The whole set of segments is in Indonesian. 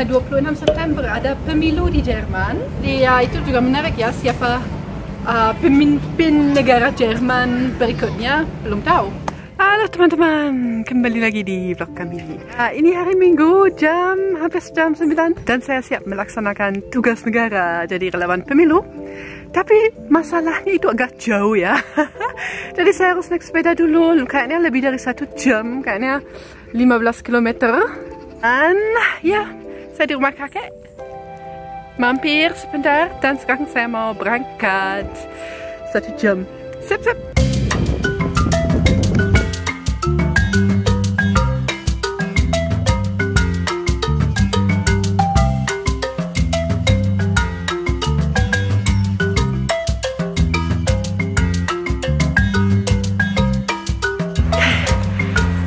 tanggal 26 September ada pemilu di Jerman. Ya, itu juga menarik ya, siapa pemimpin negara Jerman berikutnya, belum tahu. Halo teman-teman, kembali lagi di vlog kami. Ini hari Minggu, hampir jam 9 dan saya siap melaksanakan tugas negara jadi relawan pemilu. Tapi masalahnya itu agak jauh ya. Jadi saya harus naik sepeda dulu, kayaknya lebih dari 1 jam, kayaknya 15 km. Dan ya, saya di rumah kakek. Mampir sebentar dan sekarang saya mau berangkat 1 jam. Sip.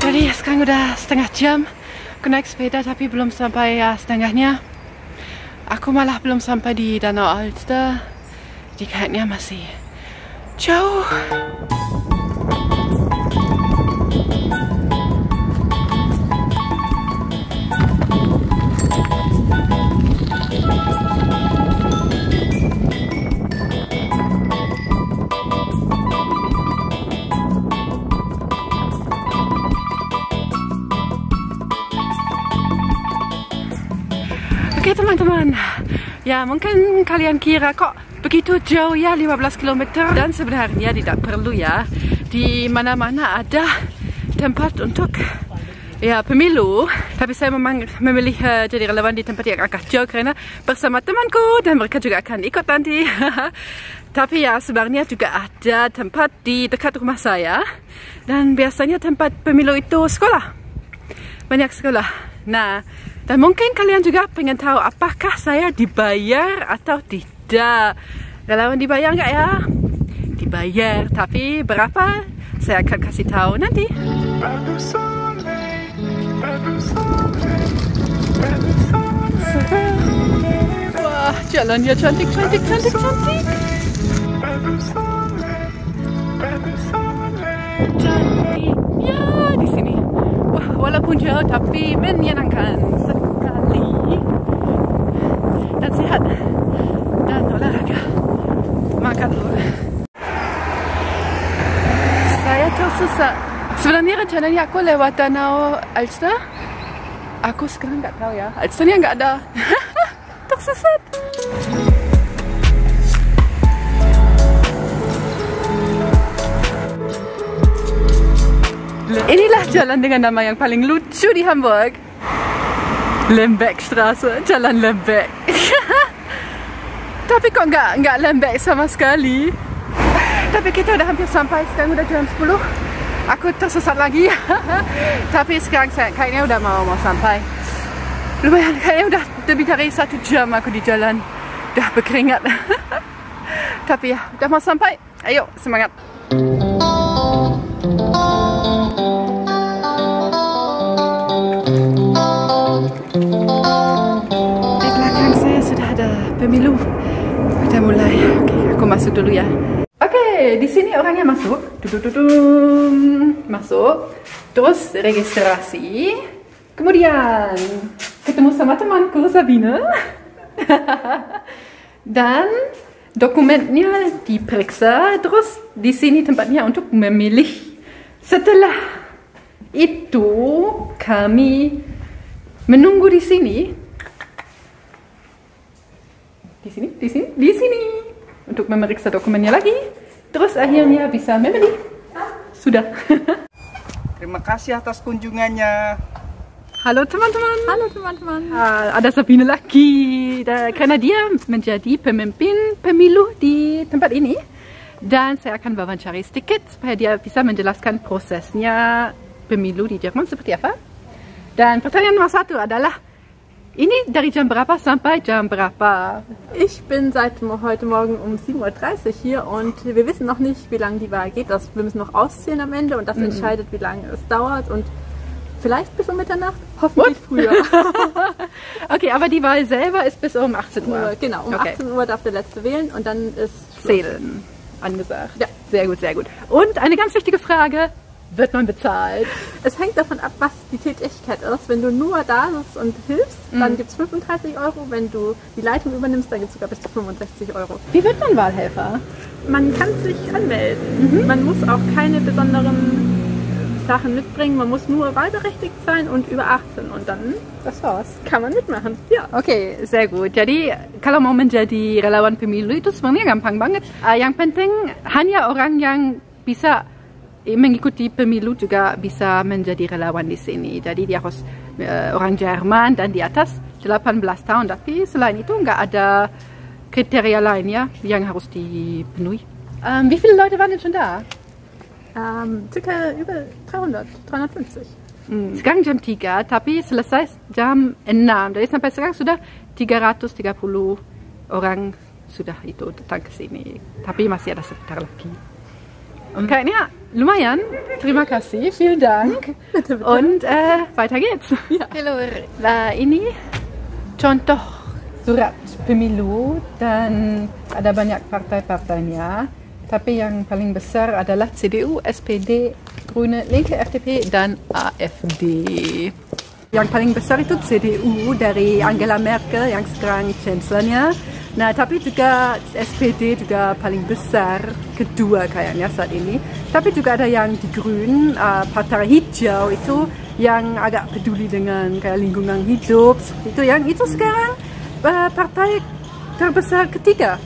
Jadi sekarang udah setengah jam aku naik sepeda tapi belum sampai ya setengahnya. Aku malah belum sampai di Danau Alster. Jadi kayaknya masih jauh. Oke teman-teman, ya mungkin kalian kira kok begitu jauh ya 15 km, dan sebenarnya tidak perlu ya. Di mana-mana ada tempat untuk ya pemilu, tapi saya memang memilih jadi relawan di tempat yang agak jauh karena bersama temanku dan mereka juga akan ikut nanti. Tapi ya sebenarnya juga ada tempat di dekat rumah saya, dan biasanya tempat pemilu itu sekolah, banyak sekolah. Nah, dan mungkin kalian juga pengen tahu apakah saya dibayar atau tidak. Relawan dibayar nggak ya? Dibayar, tapi berapa? Saya akan kasih tahu nanti. Wah, jalannya cantik. Cantik ya di sini. Wah, walaupun jauh tapi menyenangkan sekali dan sehat dan olahraga. Makan dulu. Saya tersesat. Sebenarnya rencananya aku lewat Danau Alster. Aku sekarang nggak tahu ya. Alsternya nggak ada. Tersesat. Inilah jalan dengan nama yang paling lucu di Hamburg. Lembeckstraße, jalan lembek. Tapi kok nggak lembek sama sekali. Tapi kita udah hampir sampai, sekarang udah jam 10. Aku tersesat lagi. Tapi sekarang saya kayaknya udah mau sampai. Lumayan, kayaknya udah lebih dari 1 jam aku di jalan. Udah berkeringat. Tapi ya, udah mau sampai. Ayo, semangat. Di belakang saya sudah ada pemilu. Udah mulai. Oke, aku masuk dulu ya. Oke, di sini orangnya masuk. Masuk. Terus registrasi. Kemudian ketemu sama temanku Sabine. Dan dokumennya diperiksa. Terus di sini tempatnya untuk memilih. Setelah itu kami menunggu di sini. Di sini untuk memeriksa dokumennya lagi. Terus akhirnya bisa memilih. Sudah. Terima kasih atas kunjungannya. Halo teman-teman. Halo teman-teman. Ada Sabine lagi. Karena dia menjadi pemimpin pemilu di tempat ini. Dan saya akan wawancari sedikit supaya dia bisa menjelaskan prosesnya pemilu di Jerman seperti apa. Dan pertanyaan nomor 1 adalah, ini dari jam berapa sampai jam berapa? Ich bin seit heute Morgen um 7:30 Uhr hier und wir wissen noch nicht, wie lange die Wahl geht. Wir müssen noch auszählen am Ende und das entscheidet, wie lange es dauert und vielleicht bis um Mitternacht, hoffentlich früher. Okay, aber die Wahl selber ist bis um 18 Uhr. Genau, um 18 Uhr darf der Letzte wählen und dann ist Zählen angesagt. Ja. Sehr gut, sehr gut. Und eine ganz wichtige Frage, wird man bezahlt? Es hängt davon ab, was die Tätigkeit ist. Wenn du nur da sitzt und hilfst, dann gibt es 35 Euro. Wenn du die Leitung übernimmst, dann gibt es sogar bis zu 65 Euro. Wie wird man Wahlhelfer? Man kann sich anmelden. Man muss auch keine besonderen Sachen mitbringen. Man muss nur wahlberechtigt sein und über 18. Und dann, Das war's. kann man mitmachen. Ja. Oke, sehr gut. Jadi kalau mau menjadi relawan pemilu itu sebenarnya gampang banget. Yang penting hanya orang yang bisa mengikuti pemilu juga bisa menjadi relawan di sini. Jadi dia harus orang Jerman dan di atas 18 tahun. Tapi selain itu nggak ada kriteria lain ya yang harus dipenuhi. Wie viele Leute waren denn schon da? Circa über 300, 350. Sekarang jam 3, tapi selesai jam 6. Jadi sampai sekarang sudah 330 orang sudah itu datang ke sini. Tapi masih ada sebentar lagi. Kayaknya lumayan. Terima kasih, vielen Dank. Bitte, bitte. Und weiter geht's. Ja. Oke, Lur. Nah, ini contoh surat pemilu dan ada banyak partai-partainya. Tapi yang paling besar adalah CDU, SPD, Grüne, Linke, FDP, dan AfD. Yang paling besar itu CDU dari Angela Merkel yang sekarang chancellernya. Nah, tapi juga SPD juga paling besar, kedua kayaknya saat ini. Tapi juga ada yang di Grün, Partai Hijau itu yang agak peduli dengan kayak lingkungan hidup. Itu yang itu sekarang partai terbesar ketiga.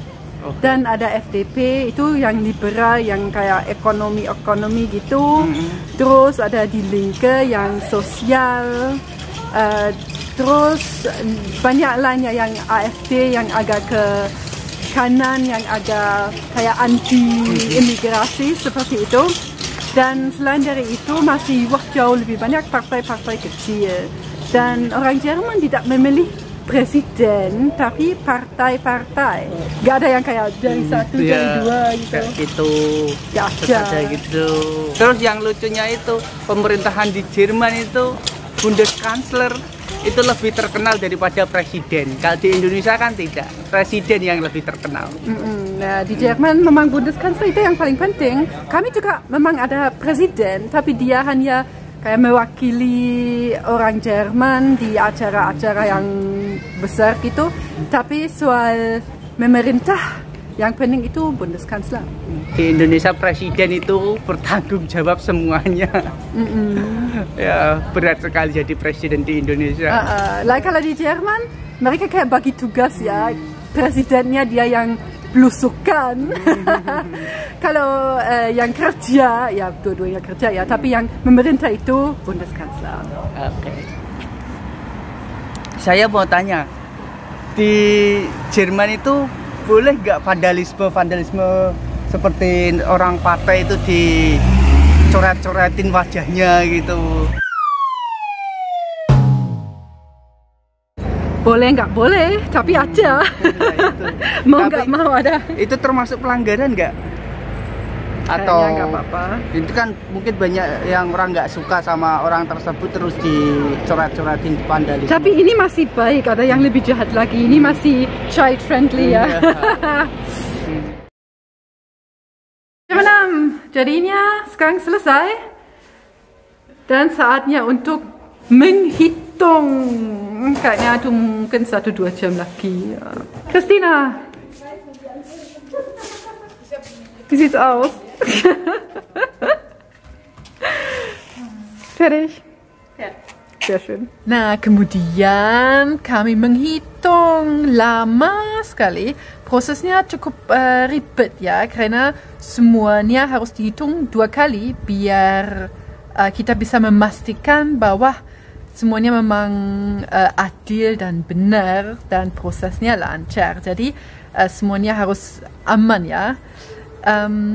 Dan ada FDP itu yang liberal, yang kayak ekonomi gitu. Terus ada die Linke yang sosial. Terus banyak lainnya yang AfD yang agak ke kanan, yang agak kayak anti imigrasi seperti itu. Dan selain dari itu masih jauh lebih banyak partai-partai kecil. Dan orang Jerman tidak memilih presiden, tapi partai-partai. Gak ada yang kayak dari satu, dari dua gitu. Kayak gitu. Gak Ada gitu. Terus yang lucunya itu pemerintahan di Jerman itu Bundeskanzler itu lebih terkenal daripada presiden. Kalau di Indonesia kan tidak, presiden yang lebih terkenal. Nah, di Jerman memang Bundeskanzler itu yang paling penting. Kami juga memang ada presiden, tapi dia hanya kayak mewakili orang Jerman di acara-acara yang besar gitu. Tapi soal memerintah yang penting itu Bundeskanzler. Di Indonesia presiden itu bertanggung jawab semuanya. Ya, berat sekali jadi presiden di Indonesia. Kalau di Jerman mereka kayak bagi tugas ya. Presidennya dia yang belusukan. Kalau yang kerja, ya dua-duanya kerja ya. Tapi yang memerintah itu Bundeskanzler. Oke. Saya mau tanya, di Jerman itu boleh nggak vandalisme seperti orang partai itu dicoret-coretin wajahnya gitu? Boleh nggak boleh, tapi aja. Mau nggak mau ada. Itu termasuk pelanggaran nggak? Atau nggak apa-apa. Itu kan mungkin banyak yang orang nggak suka sama orang tersebut terus dicoret-coretin vandalisme. Tapi ini masih baik, ada yang lebih jahat lagi. Ini masih child friendly ya. Jam 6, jadinya sekarang selesai. Dan saatnya untuk menghitung. Kayaknya itu mungkin 1-2 jam lagi. Christina, wie sieht's aus? Fertig? Ja. Sehr schön. Nah, kemudian kami menghitung lama sekali. Prosesnya cukup ribet ya, karena semuanya harus dihitung 2 kali biar kita bisa memastikan bahwa semuanya memang adil dan benar dan prosesnya lancar. Jadi semuanya harus aman ya.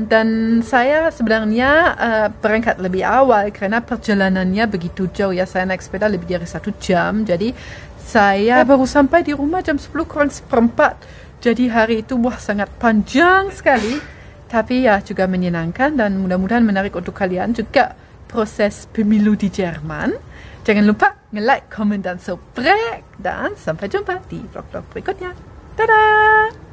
Dan saya sebenarnya berangkat lebih awal karena perjalanannya begitu jauh ya. Saya naik sepeda lebih dari 1 jam. Jadi saya baru sampai di rumah jam 10:04. Jadi hari itu sangat panjang sekali. Tapi ya juga menyenangkan dan mudah-mudahan menarik untuk kalian juga proses pemilu di Jerman. Jangan lupa nge-like, komen, dan subscribe. Dan sampai jumpa di vlog-vlog berikutnya. Dadah!